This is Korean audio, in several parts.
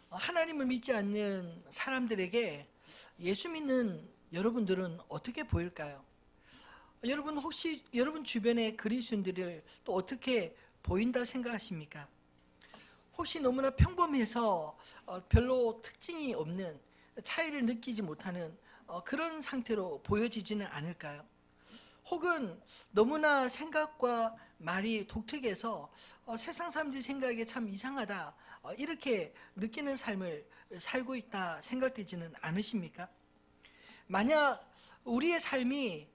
하나님을 믿지 않는 사람들에게 예수 믿는 여러분들은 어떻게 보일까요? 여러분 혹시 여러분 주변의 그리스도인들을 또 어떻게 보인다 생각하십니까? 혹시 너무나 평범해서 별로 특징이 없는, 차이를 느끼지 못하는 그런 상태로 보여지지는 않을까요? 혹은 너무나 생각과 말이 독특해서 세상 사람들이 생각에 참 이상하다, 이렇게 느끼는 삶을 살고 있다 생각되지는 않으십니까? 만약 우리의 삶이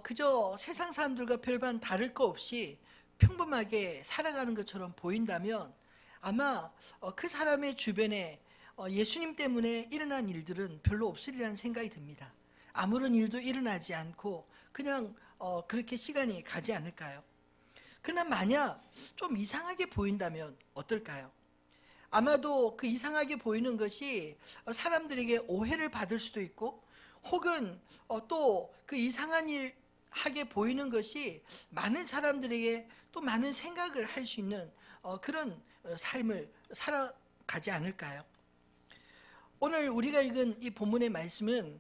그저 세상 사람들과 별반 다를 거 없이 평범하게 살아가는 것처럼 보인다면 아마 그 사람의 주변에 예수님 때문에 일어난 일들은 별로 없으리라는 생각이 듭니다. 아무런 일도 일어나지 않고 그냥 그렇게 시간이 가지 않을까요? 그러나 만약 좀 이상하게 보인다면 어떨까요? 아마도 그 이상하게 보이는 것이 사람들에게 오해를 받을 수도 있고, 혹은 또 그 이상한 일 하게 보이는 것이 많은 사람들에게 또 많은 생각을 할 수 있는 그런 삶을 살아가지 않을까요? 오늘 우리가 읽은 이 본문의 말씀은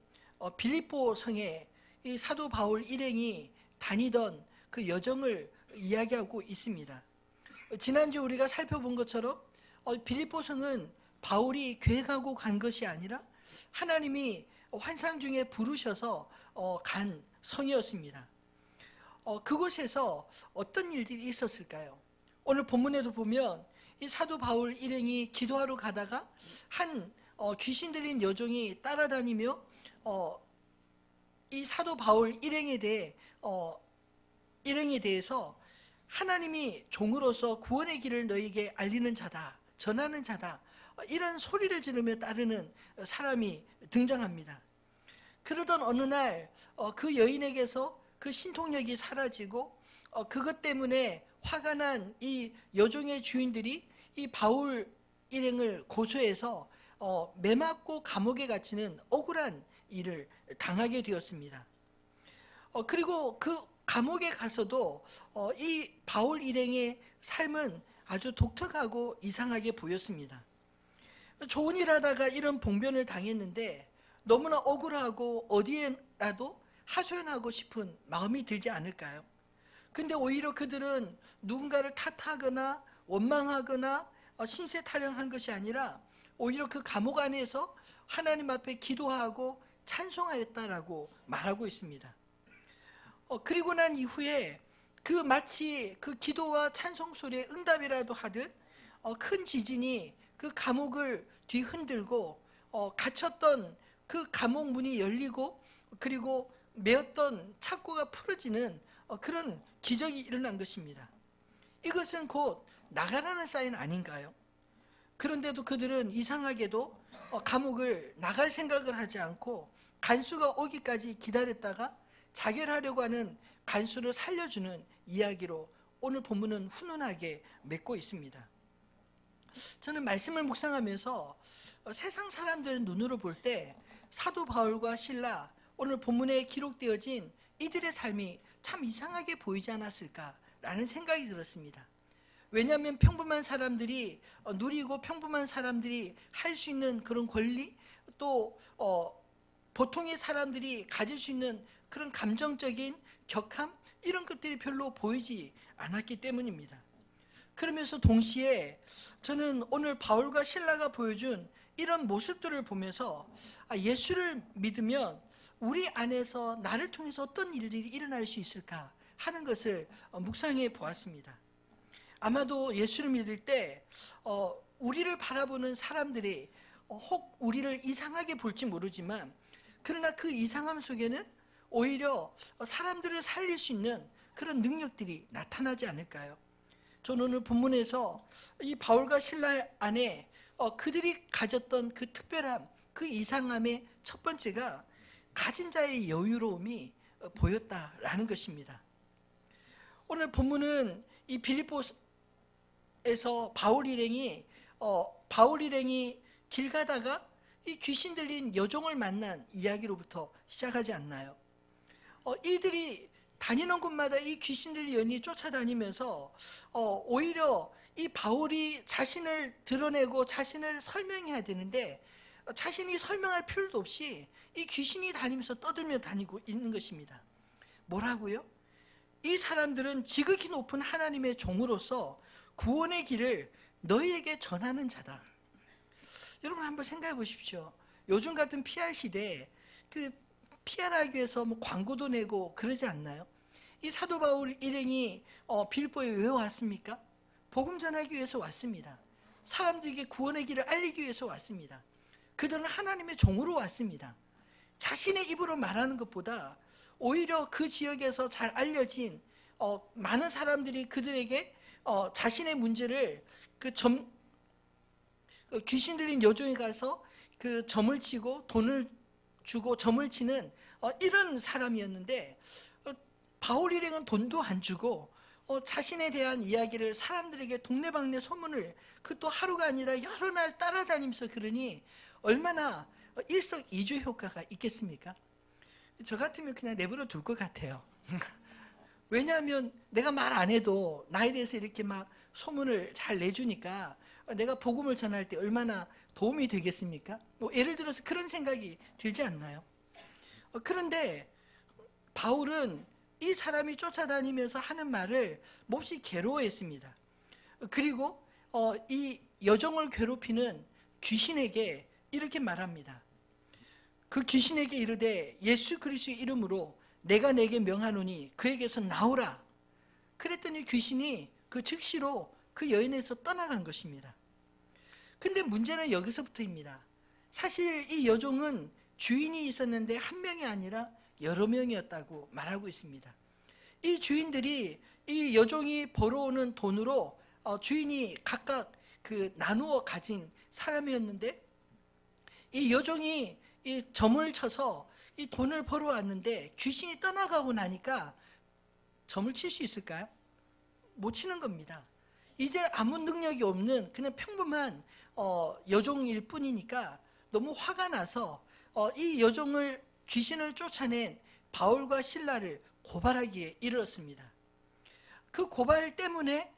빌립보 성에 이 사도 바울 일행이 다니던 그 여정을 이야기하고 있습니다. 지난주 우리가 살펴본 것처럼 빌립보 성은 바울이 계획하고 간 것이 아니라 하나님이 환상 중에 부르셔서 간 성이었습니다. 그곳에서 어떤 일들이 있었을까요? 오늘 본문에도 보면 이 사도 바울 일행이 기도하러 가다가 한 귀신 들린 여종이 따라다니며 이 사도 바울 일행에 대해서 하나님이 종으로서 구원의 길을 너에게 알리는 자다, 전하는 자다, 이런 소리를 지르며 따르는 사람이 등장합니다. 그러던 어느 날 그 여인에게서 그 신통력이 사라지고 그것 때문에 화가 난 이 여종의 주인들이 이 바울 일행을 고소해서 매맞고 감옥에 갇히는 억울한 일을 당하게 되었습니다. 그리고 그 감옥에 가서도 이 바울 일행의 삶은 아주 독특하고 이상하게 보였습니다. 좋은 일 하다가 이런 봉변을 당했는데 너무나 억울하고 어디에라도 하소연하고 싶은 마음이 들지 않을까요? 근데 오히려 그들은 누군가를 탓하거나 원망하거나 신세 타령한 것이 아니라 오히려 그 감옥 안에서 하나님 앞에 기도하고 찬송하였다라고 말하고 있습니다. 그리고 난 이후에 그 마치 그 기도와 찬송 소리에 응답이라도 하듯 큰 지진이 그 감옥을 뒤흔들고 갇혔던 그 감옥 문이 열리고, 그리고 메었던 착고가 풀어지는 그런 기적이 일어난 것입니다. 이것은 곧 나가라는 사인 아닌가요? 그런데도 그들은 이상하게도 감옥을 나갈 생각을 하지 않고 간수가 오기까지 기다렸다가 자결하려고 하는 간수를 살려주는 이야기로 오늘 본문은 훈훈하게 맺고 있습니다. 저는 말씀을 묵상하면서 세상 사람들 눈으로 볼 때 사도 바울과 실라, 오늘 본문에 기록되어진 이들의 삶이 참 이상하게 보이지 않았을까라는 생각이 들었습니다. 왜냐하면 평범한 사람들이 누리고 평범한 사람들이 할 수 있는 그런 권리, 또 보통의 사람들이 가질 수 있는 그런 감정적인 격함, 이런 것들이 별로 보이지 않았기 때문입니다. 그러면서 동시에 저는 오늘 바울과 실라가 보여준 이런 모습들을 보면서 예수를 믿으면 우리 안에서 나를 통해서 어떤 일들이 일어날 수 있을까 하는 것을 묵상해 보았습니다. 아마도 예수를 믿을 때 우리를 바라보는 사람들이 혹 우리를 이상하게 볼지 모르지만, 그러나 그 이상함 속에는 오히려 사람들을 살릴 수 있는 그런 능력들이 나타나지 않을까요? 저는 오늘 본문에서 이 바울과 실라 안에 그들이 가졌던 그 특별함, 그 이상함의 첫 번째가 가진 자의 여유로움이 보였다라는 것입니다. 오늘 본문은 이 빌립보에서 바울 일행이 길 가다가 이 귀신 들린 여종을 만난 이야기로부터 시작하지 않나요? 이들이 다니는 곳마다 이 귀신 들린 여인이 쫓아다니면서 오히려 이 바울이 자신을 드러내고 자신을 설명해야 되는데 자신이 설명할 필요도 없이 이 귀신이 다니면서 떠들며 다니고 있는 것입니다. 뭐라고요? 이 사람들은 지극히 높은 하나님의 종으로서 구원의 길을 너희에게 전하는 자다. 여러분 한번 생각해 보십시오. 요즘 같은 PR 시대에 그 PR하기 위해서 뭐 광고도 내고 그러지 않나요? 이 사도 바울 일행이 빌보에 왜 왔습니까? 복음 전하기 위해서 왔습니다. 사람들에게 구원의 길을 알리기 위해서 왔습니다. 그들은 하나님의 종으로 왔습니다. 자신의 입으로 말하는 것보다 오히려 그 지역에서 잘 알려진 많은 사람들이 그들에게 자신의 문제를 그 귀신 들린 여종에 가서 그 점을 치고 돈을 주고 점을 치는 이런 사람이었는데 바울 일행은 돈도 안 주고 자신에 대한 이야기를 사람들에게 동네방네 소문을 그것도 하루가 아니라 여러 날 따라다니면서 그러니 얼마나 일석이조 효과가 있겠습니까? 저 같으면 그냥 내버려 둘 것 같아요. 왜냐하면 내가 말 안 해도 나에 대해서 이렇게 막 소문을 잘 내주니까 내가 복음을 전할 때 얼마나 도움이 되겠습니까? 예를 들어서 그런 생각이 들지 않나요? 그런데 바울은 이 사람이 쫓아다니면서 하는 말을 몹시 괴로워했습니다. 그리고 이 여종을 괴롭히는 귀신에게 이렇게 말합니다. 그 귀신에게 이르되 예수 그리스도의 이름으로 내가 내게 명하노니 그에게서 나오라. 그랬더니 귀신이 그 즉시로 그 여인에서 떠나간 것입니다. 근데 문제는 여기서부터입니다. 사실 이 여종은 주인이 있었는데 한 명이 아니라 여러 명이었다고 말하고 있습니다. 이 주인들이 이 여종이 벌어오는 돈으로 주인이 각각 그 나누어 가진 사람이었는데 이 여종이 이 점을 쳐서 이 돈을 벌어왔는데 귀신이 떠나가고 나니까 점을 칠 수 있을까요? 못 치는 겁니다. 이제 아무 능력이 없는 그냥 평범한 여종일 뿐이니까 너무 화가 나서 이 여종을 귀신을 쫓아낸 바울과 실라를 고발하기에 이르렀습니다. 그 고발 때문에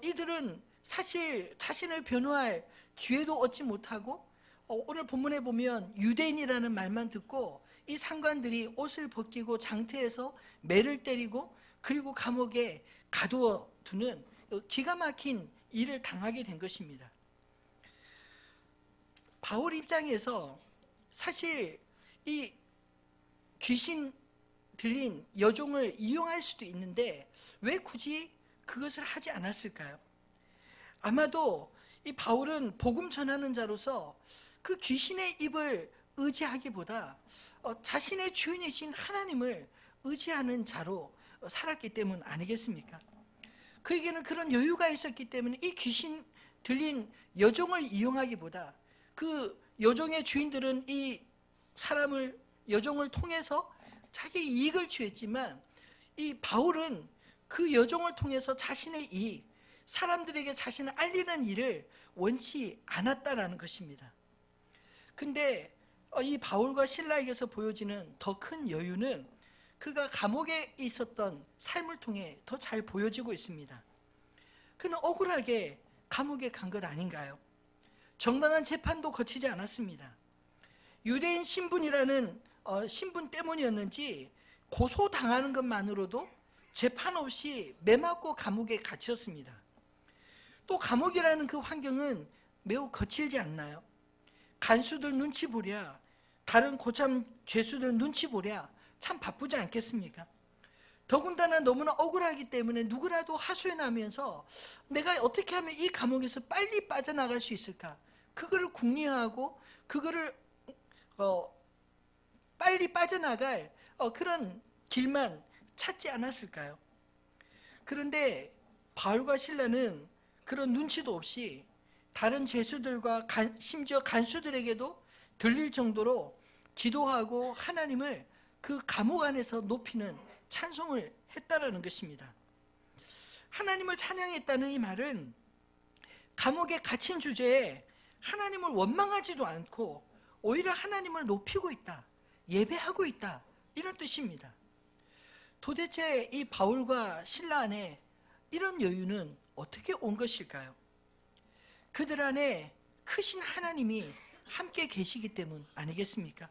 이들은 사실 자신을 변호할 기회도 얻지 못하고 오늘 본문에 보면 유대인이라는 말만 듣고 이 상관들이 옷을 벗기고 장태에서 매를 때리고 그리고 감옥에 가두어 두는 기가 막힌 일을 당하게 된 것입니다. 바울 입장에서 사실 이 귀신 들린 여종을 이용할 수도 있는데 왜 굳이 그것을 하지 않았을까요? 아마도 이 바울은 복음 전하는 자로서 그 귀신의 입을 의지하기보다 자신의 주인이신 하나님을 의지하는 자로 살았기 때문 아니겠습니까? 그에게는 그런 여유가 있었기 때문에 이 귀신 들린 여종을 이용하기보다 그 여종의 주인들은 이 사람을 여종을 통해서 자기 이익을 취했지만 이 바울은 그 여종을 통해서 자신의 이익, 사람들에게 자신을 알리는 일을 원치 않았다라는 것입니다. 근데 이 바울과 실라에게서 보여지는 더 큰 여유는 그가 감옥에 있었던 삶을 통해 더 잘 보여지고 있습니다. 그는 억울하게 감옥에 간 것 아닌가요? 정당한 재판도 거치지 않았습니다. 유대인 신분이라는 신분 때문이었는지 고소당하는 것만으로도 재판 없이 매맞고 감옥에 갇혔습니다. 또 감옥이라는 그 환경은 매우 거칠지 않나요? 간수들 눈치 보랴, 다른 고참 죄수들 눈치 보랴 참 바쁘지 않겠습니까? 더군다나 너무나 억울하기 때문에 누구라도 하소연하면서 내가 어떻게 하면 이 감옥에서 빨리 빠져나갈 수 있을까? 그거를 궁리하고 그거를 빨리 빠져나갈 그런 길만 찾지 않았을까요? 그런데 바울과 실라는 그런 눈치도 없이 다른 죄수들과 심지어 간수들에게도 들릴 정도로 기도하고 하나님을 그 감옥 안에서 높이는 찬송을 했다라는 것입니다. 하나님을 찬양했다는 이 말은 감옥에 갇힌 주제에 하나님을 원망하지도 않고 오히려 하나님을 높이고 있다, 예배하고 있다, 이런 뜻입니다. 도대체 이 바울과 실라 안에 이런 여유는 어떻게 온 것일까요? 그들 안에 크신 하나님이 함께 계시기 때문 아니겠습니까?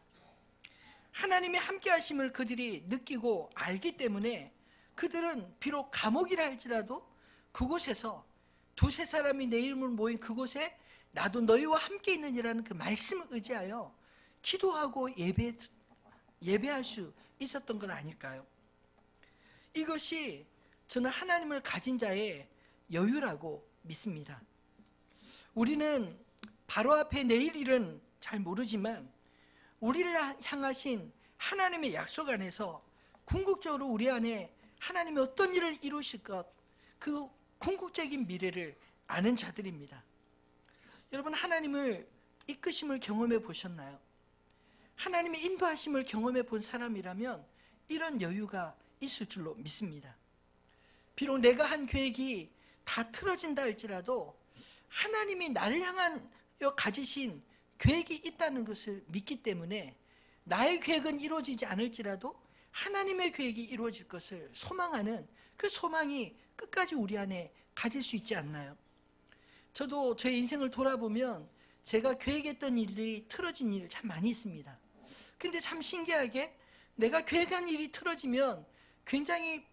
하나님의 함께 하심을 그들이 느끼고 알기 때문에 그들은 비록 감옥이라 할지라도 그곳에서 두세 사람이 내 이름을 모인 그곳에 나도 너희와 함께 있느니라는 그 말씀을 의지하여 기도하고 예배할 수 있었던 것 아닐까요? 이것이 저는 하나님을 가진 자의 여유라고 믿습니다. 우리는 바로 앞에 내일 일은 잘 모르지만 우리를 향하신 하나님의 약속 안에서 궁극적으로 우리 안에 하나님이 어떤 일을 이루실 것, 그 궁극적인 미래를 아는 자들입니다. 여러분, 하나님을 이끄심을 경험해 보셨나요? 하나님의 인도하심을 경험해 본 사람이라면 이런 여유가 있을 줄로 믿습니다. 비록 내가 한 계획이 다 틀어진다 할지라도 하나님이 나를 향한 가지신 계획이 있다는 것을 믿기 때문에 나의 계획은 이루어지지 않을지라도 하나님의 계획이 이루어질 것을 소망하는 그 소망이 끝까지 우리 안에 가질 수 있지 않나요? 저도 제 인생을 돌아보면 제가 계획했던 일들이 틀어진 일 참 많이 있습니다. 근데 참 신기하게 내가 계획한 일이 틀어지면 굉장히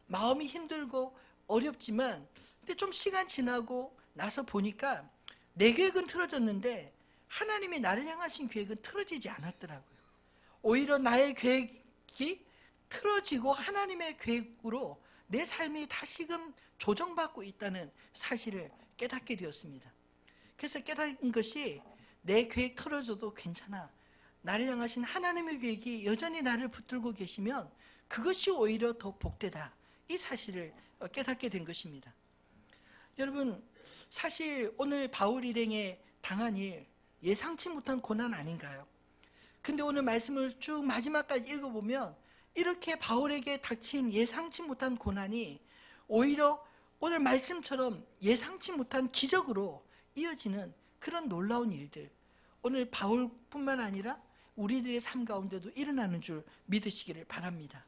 마음이 힘들고 어렵지만 근데 좀 시간 지나고 나서 보니까 내 계획은 틀어졌는데 하나님이 나를 향하신 계획은 틀어지지 않았더라고요. 오히려 나의 계획이 틀어지고 하나님의 계획으로 내 삶이 다시금 조정받고 있다는 사실을 깨닫게 되었습니다. 그래서 깨닫은 것이 내 계획 틀어져도 괜찮아. 나를 향하신 하나님의 계획이 여전히 나를 붙들고 계시면 그것이 오히려 더 복되다. 이 사실을 깨닫게 된 것입니다. 여러분, 사실 오늘 바울 일행에 당한 일 예상치 못한 고난 아닌가요? 근데 오늘 말씀을 쭉 마지막까지 읽어보면 이렇게 바울에게 닥친 예상치 못한 고난이 오히려 오늘 말씀처럼 예상치 못한 기적으로 이어지는 그런 놀라운 일들, 오늘 바울뿐만 아니라 우리들의 삶 가운데도 일어나는 줄 믿으시기를 바랍니다.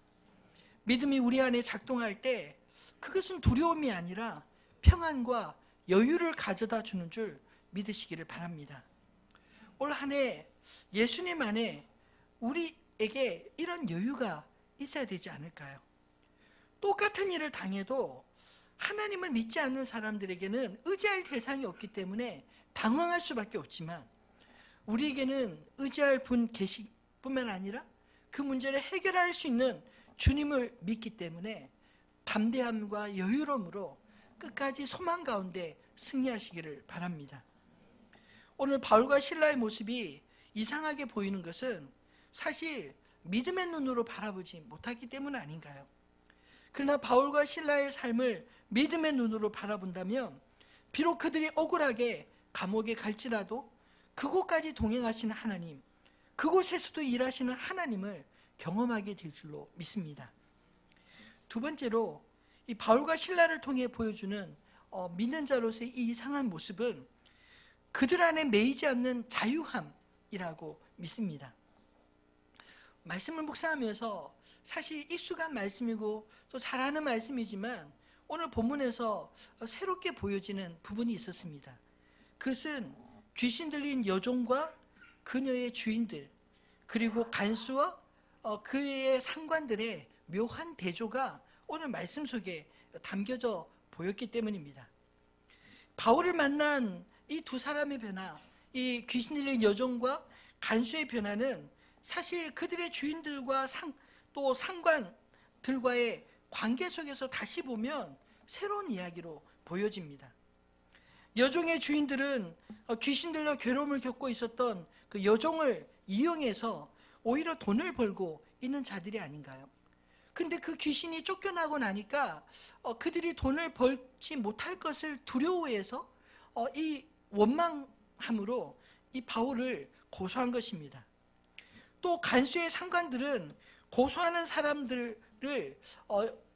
믿음이 우리 안에 작동할 때 그것은 두려움이 아니라 평안과 여유를 가져다 주는 줄 믿으시기를 바랍니다. 올 한 해 예수님 안에 우리에게 이런 여유가 있어야 되지 않을까요? 똑같은 일을 당해도 하나님을 믿지 않는 사람들에게는 의지할 대상이 없기 때문에 당황할 수밖에 없지만 우리에게는 의지할 분 계실 뿐만 아니라 그 문제를 해결할 수 있는 주님을 믿기 때문에 담대함과 여유로움으로 끝까지 소망 가운데 승리하시기를 바랍니다. 오늘 바울과 실라의 모습이 이상하게 보이는 것은 사실 믿음의 눈으로 바라보지 못하기 때문 아닌가요? 그러나 바울과 실라의 삶을 믿음의 눈으로 바라본다면 비록 그들이 억울하게 감옥에 갈지라도 그곳까지 동행하시는 하나님, 그곳에서도 일하시는 하나님을 경험하게 될 줄로 믿습니다. 두 번째로 이 바울과 실라를 통해 보여주는 믿는 자로서의 이 이상한 모습은 그들 안에 매이지 않는 자유함이라고 믿습니다. 말씀을 묵상하면서 사실 익숙한 말씀이고 또 잘 아는 말씀이지만 오늘 본문에서 새롭게 보여지는 부분이 있었습니다. 그것은 귀신 들린 여종과 그녀의 주인들 그리고 간수와 그의 상관들의 묘한 대조가 오늘 말씀 속에 담겨져 보였기 때문입니다. 바울을 만난 이 두 사람의 변화, 이 귀신 들린 여종과 간수의 변화는 사실 그들의 주인들과 또 상관들과의 관계 속에서 다시 보면 새로운 이야기로 보여집니다. 여종의 주인들은 귀신들과 괴로움을 겪고 있었던 그 여종을 이용해서 오히려 돈을 벌고 있는 자들이 아닌가요? 근데 그 귀신이 쫓겨나고 나니까 그들이 돈을 벌지 못할 것을 두려워해서 이 원망함으로 이 바울을 고소한 것입니다. 또 간수의 상관들은 고소하는 사람들을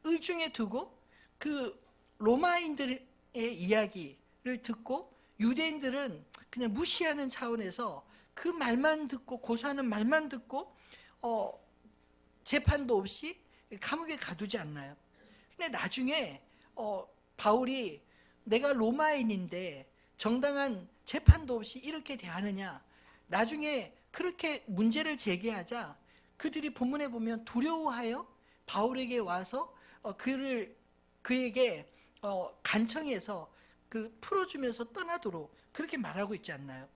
의중에 두고 그 로마인들의 이야기를 듣고 유대인들은 그냥 무시하는 차원에서 그 말만 듣고 고소하는 말만 듣고 재판도 없이 감옥에 가두지 않나요? 근데 나중에 바울이 내가 로마인인데 정당한 재판도 없이 이렇게 대하느냐. 나중에 그렇게 문제를 제기하자 그들이 본문에 보면 두려워하여 바울에게 와서 그에게 간청해서 풀어주면서 떠나도록 그렇게 말하고 있지 않나요?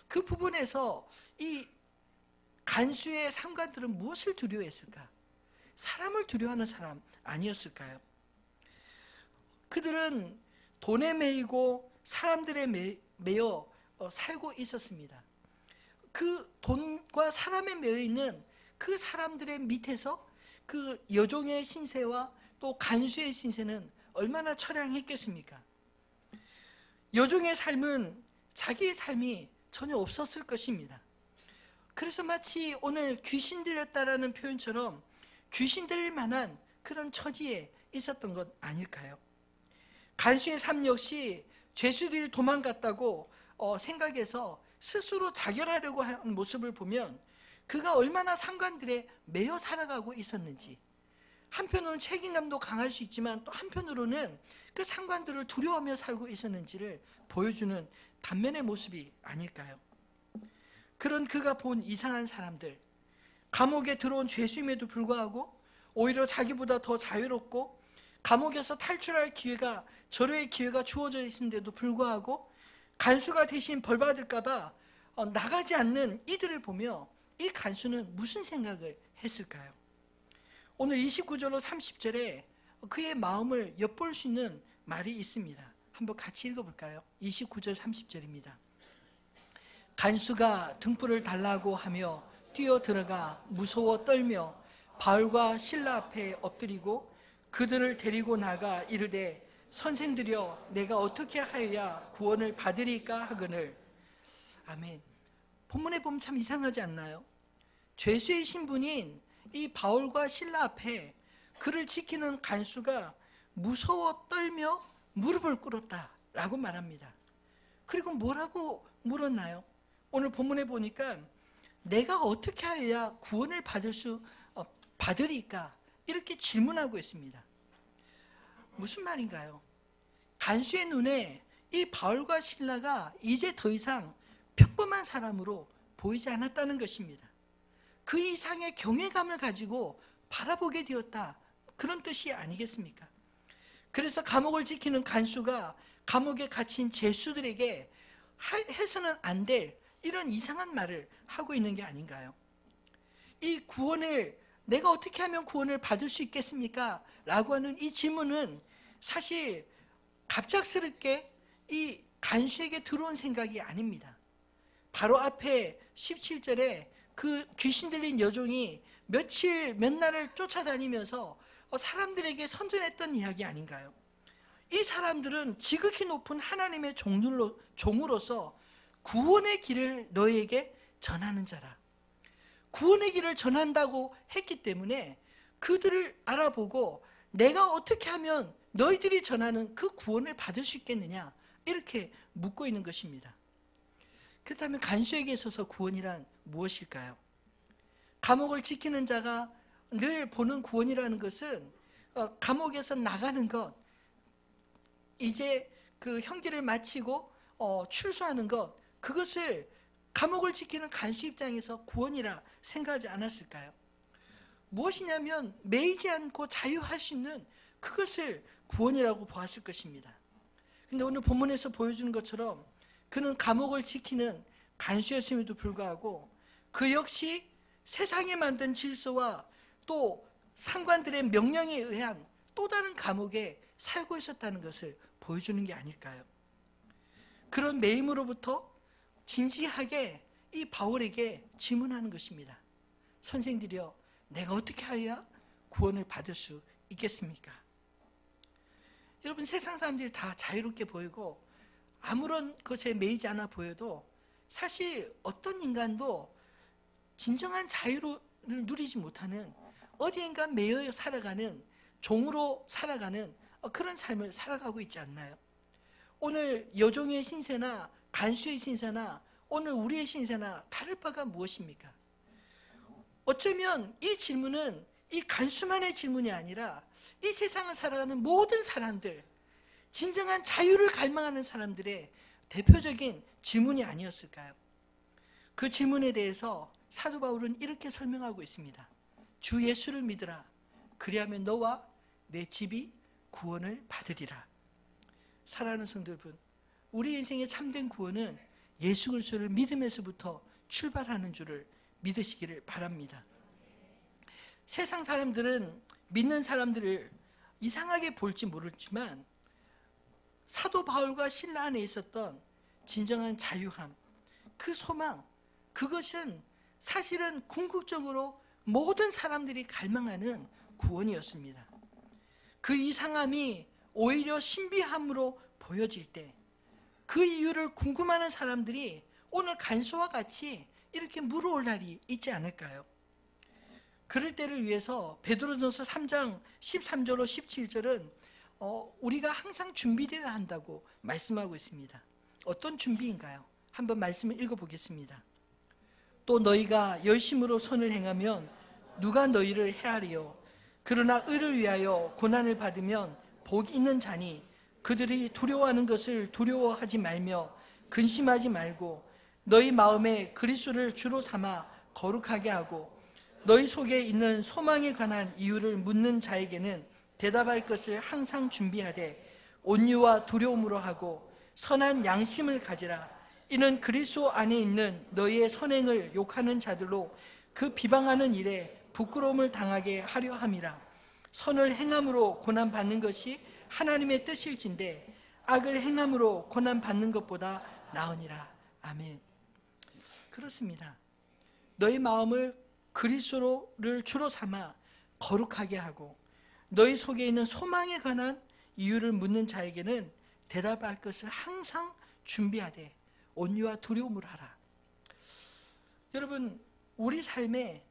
그 부분에서 이 간수의 상관들은 무엇을 두려워했을까? 사람을 두려워하는 사람 아니었을까요? 그들은 돈에 매이고 사람들에 매여 살고 있었습니다. 그 돈과 사람에 매여 있는 그 사람들의 밑에서 그 여종의 신세와 또 간수의 신세는 얼마나 처량했겠습니까? 여종의 삶은 자기의 삶이 전혀 없었을 것입니다. 그래서 마치 오늘 귀신 들렸다라는 표현처럼 귀신 들릴 만한 그런 처지에 있었던 것 아닐까요? 간수의 삶 역시 죄수들이 도망갔다고 생각해서 스스로 자결하려고 하는 모습을 보면 그가 얼마나 상관들에 매여 살아가고 있었는지, 한편으로는 책임감도 강할 수 있지만 또 한편으로는 그 상관들을 두려워하며 살고 있었는지를 보여주는 단면의 모습이 아닐까요? 그런 그가 본 이상한 사람들, 감옥에 들어온 죄수임에도 불구하고 오히려 자기보다 더 자유롭고 감옥에서 탈출할 기회가, 절호의 기회가 주어져 있는데도 불구하고 간수가 대신 벌받을까 봐 나가지 않는 이들을 보며 이 간수는 무슨 생각을 했을까요? 오늘 29절로 30절에 그의 마음을 엿볼 수 있는 말이 있습니다. 한번 같이 읽어볼까요? 29절 30절입니다. 간수가 등불을 달라고 하며 뛰어들어가 무서워 떨며 바울과 실라 앞에 엎드리고 그들을 데리고 나가 이르되 선생들이여 내가 어떻게 하여야 구원을 받으리까 하거늘. 아멘. 본문에 보면 참 이상하지 않나요? 죄수의 신분인 이 바울과 실라 앞에 그를 지키는 간수가 무서워 떨며 무릎을 꿇었다라고 말합니다. 그리고 뭐라고 물었나요? 오늘 본문에 보니까 내가 어떻게 하여야 구원을 받으리까 이렇게 질문하고 있습니다. 무슨 말인가요? 간수의 눈에 이 바울과 실라가 이제 더 이상 평범한 사람으로 보이지 않았다는 것입니다. 그 이상의 경외감을 가지고 바라보게 되었다, 그런 뜻이 아니겠습니까? 그래서 감옥을 지키는 간수가 감옥에 갇힌 죄수들에게 해서는 안 될 이런 이상한 말을 하고 있는 게 아닌가요? 이 구원을, 내가 어떻게 하면 구원을 받을 수 있겠습니까? 라고 하는 이 질문은 사실 갑작스럽게 이 간수에게 들어온 생각이 아닙니다. 바로 앞에 17절에 그 귀신 들린 여종이 몇 날을 쫓아다니면서 사람들에게 선전했던 이야기 아닌가요? 이 사람들은 지극히 높은 하나님의 종으로서 구원의 길을 너희에게 전하는 자라. 구원의 길을 전한다고 했기 때문에 그들을 알아보고 내가 어떻게 하면 너희들이 전하는 그 구원을 받을 수 있겠느냐, 이렇게 묻고 있는 것입니다. 그렇다면 간수에게 있어서 구원이란 무엇일까요? 감옥을 지키는 자가 늘 보는 구원이라는 것은 감옥에서 나가는 것, 이제 그 형기를 마치고 출소하는 것, 그것을 감옥을 지키는 간수 입장에서 구원이라 생각하지 않았을까요? 무엇이냐면 매이지 않고 자유할 수 있는 그것을 구원이라고 보았을 것입니다. 근데 오늘 본문에서 보여주는 것처럼 그는 감옥을 지키는 간수였음에도 불구하고 그 역시 세상에 만든 질서와 또 상관들의 명령에 의한 또 다른 감옥에 살고 있었다는 것을 보여주는 게 아닐까요? 그런 매임으로부터 진지하게 이 바울에게 질문하는 것입니다. 선생들이여, 내가 어떻게 하여야 구원을 받을 수 있겠습니까? 여러분, 세상 사람들이 다 자유롭게 보이고 아무런 것에 매이지 않아 보여도 사실 어떤 인간도 진정한 자유를 누리지 못하는 어디인가 매여 살아가는, 종으로 살아가는 그런 삶을 살아가고 있지 않나요? 오늘 여종의 신세나 간수의 신세나 오늘 우리의 신세나 다를 바가 무엇입니까? 어쩌면 이 질문은 이 간수만의 질문이 아니라 이 세상을 살아가는 모든 사람들, 진정한 자유를 갈망하는 사람들의 대표적인 질문이 아니었을까요? 그 질문에 대해서 사도 바울은 이렇게 설명하고 있습니다. 주 예수를 믿으라. 그리하면 너와 내 집이 구원을 받으리라. 사랑하는 성도 여러분, 우리 인생의 참된 구원은 예수 그리스도를 믿음에서부터 출발하는 줄을 믿으시기를 바랍니다. 세상 사람들은 믿는 사람들을 이상하게 볼지 모르지만 사도 바울과 실라 안에 있었던 진정한 자유함, 그 소망, 그것은 사실은 궁극적으로 모든 사람들이 갈망하는 구원이었습니다. 그 이상함이 오히려 신비함으로 보여질 때 그 이유를 궁금해하는 사람들이 오늘 간수와 같이 이렇게 물어올 날이 있지 않을까요? 그럴 때를 위해서 베드로전서 3장 13절로 17절은 우리가 항상 준비되어야 한다고 말씀하고 있습니다. 어떤 준비인가요? 한번 말씀을 읽어보겠습니다. 또 너희가 열심으로 선을 행하면 누가 너희를 해하리요? 그러나 의를 위하여 고난을 받으면 복 있는 자니 그들이 두려워하는 것을 두려워하지 말며 근심하지 말고 너희 마음에 그리스도를 주로 삼아 거룩하게 하고 너희 속에 있는 소망에 관한 이유를 묻는 자에게는 대답할 것을 항상 준비하되 온유와 두려움으로 하고 선한 양심을 가지라. 이는 그리스도 안에 있는 너희의 선행을 욕하는 자들로 그 비방하는 일에 부끄러움을 당하게 하려 함이라. 선을 행함으로 고난받는 것이 하나님의 뜻일진데 악을 행함으로 고난받는 것보다 나으니라. 아멘. 그렇습니다. 너희 마음을 그리스도를 주로 삼아 거룩하게 하고 너희 속에 있는 소망에 관한 이유를 묻는 자에게는 대답할 것을 항상 준비하되 온유와 두려움을 하라. 여러분, 우리 삶에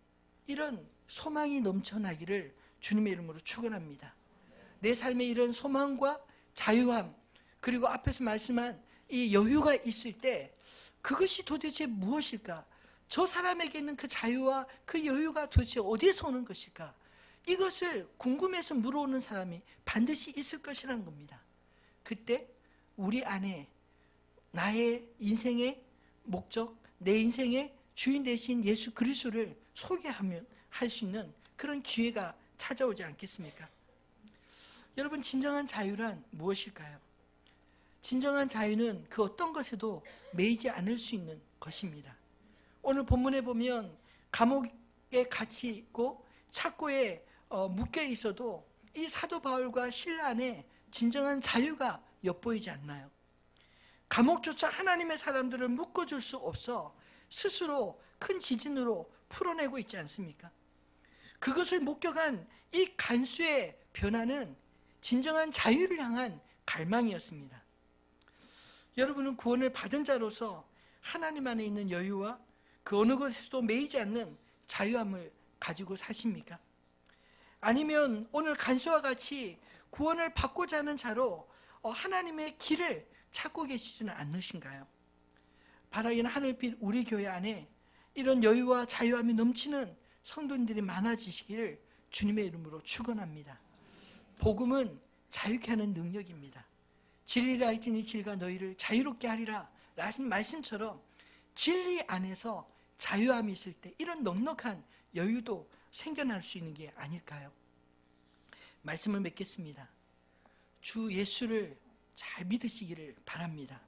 이런 소망이 넘쳐나기를 주님의 이름으로 축원합니다. 내 삶에 이런 소망과 자유함, 그리고 앞에서 말씀한 이 여유가 있을 때 그것이 도대체 무엇일까? 저 사람에게 있는 그 자유와 그 여유가 도대체 어디에서 오는 것일까? 이것을 궁금해서 물어오는 사람이 반드시 있을 것이라는 겁니다. 그때 우리 안에 나의 인생의 목적, 내 인생의 주인 되신 예수 그리스도를 소개하면 할 수 있는 그런 기회가 찾아오지 않겠습니까? 여러분, 진정한 자유란 무엇일까요? 진정한 자유는 그 어떤 것에도 매이지 않을 수 있는 것입니다. 오늘 본문에 보면 감옥에 갇혀 있고 착고에 묶여 있어도 이 사도 바울과 실라 안에 진정한 자유가 엿보이지 않나요? 감옥조차 하나님의 사람들을 묶어줄 수 없어 스스로 큰 지진으로 풀어내고 있지 않습니까? 그것을 목격한 이 간수의 변화는 진정한 자유를 향한 갈망이었습니다. 여러분은 구원을 받은 자로서 하나님 안에 있는 여유와 그 어느 것에서도 매이지 않는 자유함을 가지고 사십니까? 아니면 오늘 간수와 같이 구원을 받고자 하는 자로 하나님의 길을 찾고 계시지는 않으신가요? 바라기는 하늘빛 우리 교회 안에 이런 여유와 자유함이 넘치는 성도님들이 많아지시기를 주님의 이름으로 축원합니다. 복음은 자유케 하는 능력입니다. 진리를 알지니 진리가 너희를 자유롭게 하리라 라신 말씀처럼 진리 안에서 자유함이 있을 때 이런 넉넉한 여유도 생겨날 수 있는 게 아닐까요? 말씀을 맺겠습니다. 주 예수를 잘 믿으시기를 바랍니다.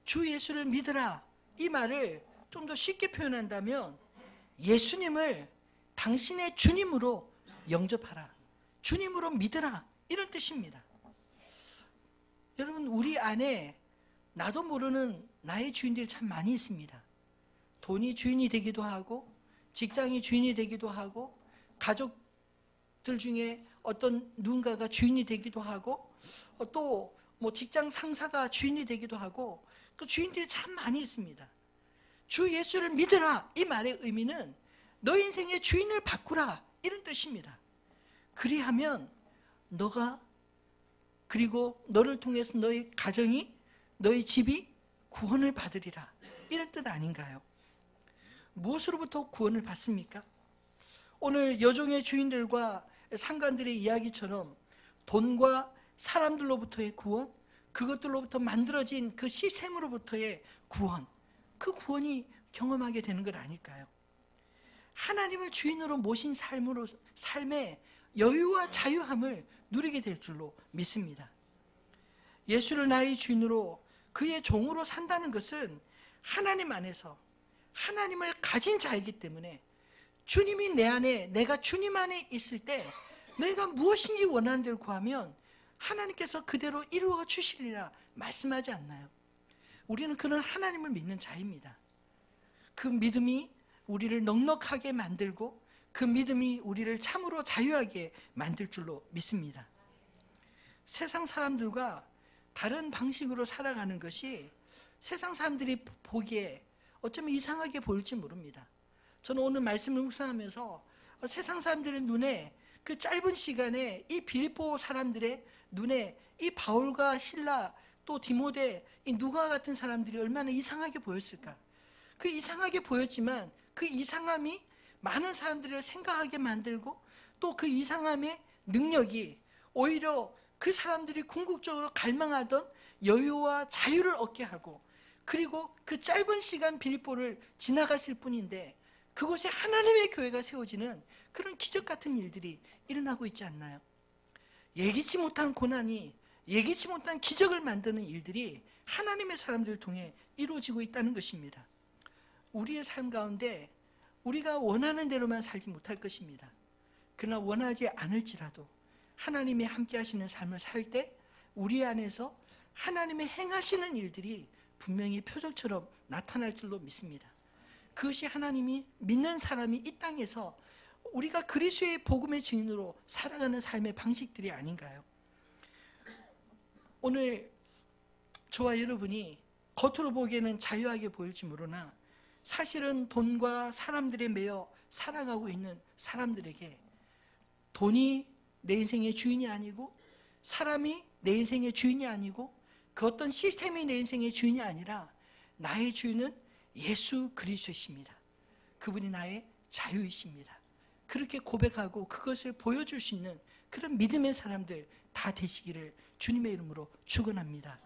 주 예수를 믿으라, 이 말을 좀 더 쉽게 표현한다면 예수님을 당신의 주님으로 영접하라, 주님으로 믿으라, 이런 뜻입니다. 여러분, 우리 안에 나도 모르는 나의 주인들이 참 많이 있습니다. 돈이 주인이 되기도 하고, 직장이 주인이 되기도 하고, 가족들 중에 어떤 누군가가 주인이 되기도 하고, 또 뭐 직장 상사가 주인이 되기도 하고, 그 주인들이 참 많이 있습니다. 주 예수를 믿으라, 이 말의 의미는 너 인생의 주인을 바꾸라, 이런 뜻입니다. 그리하면 너가, 그리고 너를 통해서 너희 가정이, 너희 집이 구원을 받으리라, 이런 뜻 아닌가요? 무엇으로부터 구원을 받습니까? 오늘 여종의 주인들과 상관들의 이야기처럼 돈과 사람들로부터의 구원, 그것들로부터 만들어진 그 시스템으로부터의 구원, 그 구원이 경험하게 되는 것 아닐까요? 하나님을 주인으로 모신 삶의 여유와 자유함을 누리게 될 줄로 믿습니다. 예수를 나의 주인으로 그의 종으로 산다는 것은 하나님 안에서 하나님을 가진 자이기 때문에 주님이 내 안에, 내가 주님 안에 있을 때 내가 무엇인지 원하는 대로 구하면 하나님께서 그대로 이루어 주시리라 말씀하지 않나요? 우리는 그런 하나님을 믿는 자입니다. 그 믿음이 우리를 넉넉하게 만들고 그 믿음이 우리를 참으로 자유하게 만들 줄로 믿습니다. 세상 사람들과 다른 방식으로 살아가는 것이 세상 사람들이 보기에 어쩌면 이상하게 보일지 모릅니다. 저는 오늘 말씀을 묵상하면서 세상 사람들의 눈에 그 짧은 시간에 이 빌립보 사람들의 눈에 이 바울과 실라 또 디모데 이 누가 같은 사람들이 얼마나 이상하게 보였을까. 그 이상하게 보였지만 그 이상함이 많은 사람들을 생각하게 만들고 또 그 이상함의 능력이 오히려 그 사람들이 궁극적으로 갈망하던 여유와 자유를 얻게 하고 그리고 그 짧은 시간 빌립보를 지나갔을 뿐인데 그곳에 하나님의 교회가 세워지는 그런 기적 같은 일들이 일어나고 있지 않나요? 예기치 못한 고난이 예기치 못한 기적을 만드는 일들이 하나님의 사람들을 통해 이루어지고 있다는 것입니다. 우리의 삶 가운데 우리가 원하는 대로만 살지 못할 것입니다. 그러나 원하지 않을지라도 하나님이 함께 하시는 삶을 살 때 우리 안에서 하나님의 행하시는 일들이 분명히 표적처럼 나타날 줄로 믿습니다. 그것이 하나님이 믿는 사람이 이 땅에서 우리가 그리스도의 복음의 증인으로 살아가는 삶의 방식들이 아닌가요? 오늘 저와 여러분이 겉으로 보기에는 자유하게 보일지 모르나 사실은 돈과 사람들에 매여 살아가고 있는 사람들에게 돈이 내 인생의 주인이 아니고 사람이 내 인생의 주인이 아니고 그 어떤 시스템이 내 인생의 주인이 아니라 나의 주인은 예수 그리스도이십니다. 그분이 나의 자유이십니다. 그렇게 고백하고 그것을 보여줄 수 있는 그런 믿음의 사람들 다 되시기를 주님의 이름으로 축원합니다.